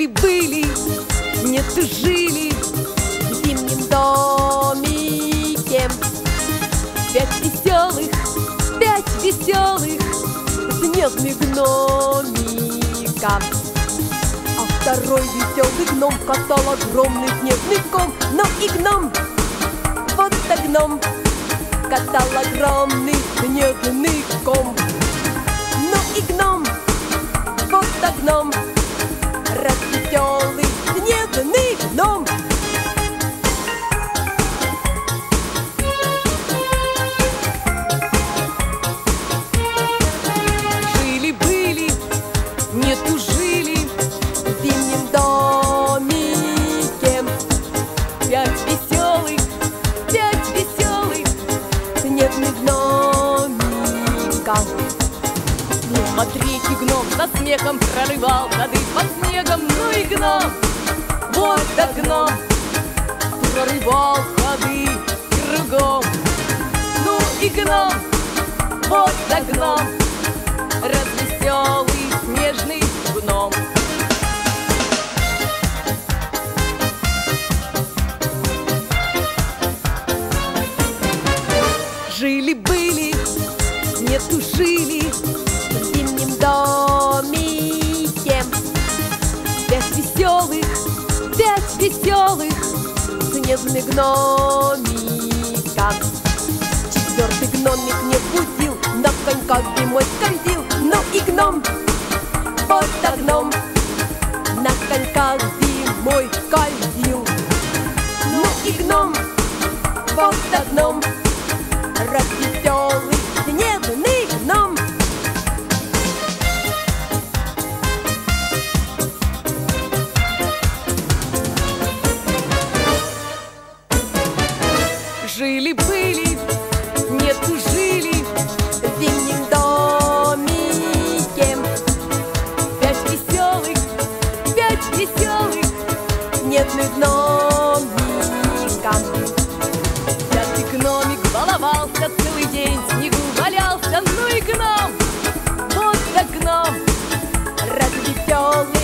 Жили-были, не тужили в зимнем домике. Пять веселых снежных гномика. А второй веселый гном катал огромный снежный ком. Но и гном, вот так гном, катал огромный снежный ком. Ну и гном, вот так гном, развеселый снежный гном. Жили-были, не тужили в зимнем домике. Пять веселых снежных гномика. Ну, а третий гном со смехом прорывал ходы под снегом. Ну и гном, вот так гном, прорывал ходы кругом. Ну и гном, вот так гном, развеселый снежный гном. Жили-были, не тужили в зимнем домике. Пять веселых снежных гномика. Четвертый гномик не будил, на коньках зимой скользил. Ну и гном, вот так гном, на коньках зимой скользил. Ну и гном, вот так гном, развеселый снежный гном. Жили-были, не тужили в зимнем домике. Пять веселых снежных гномика. Пятый гномик баловался целый день, в снегу валялся. Ну и гном, вот так гном, развеселый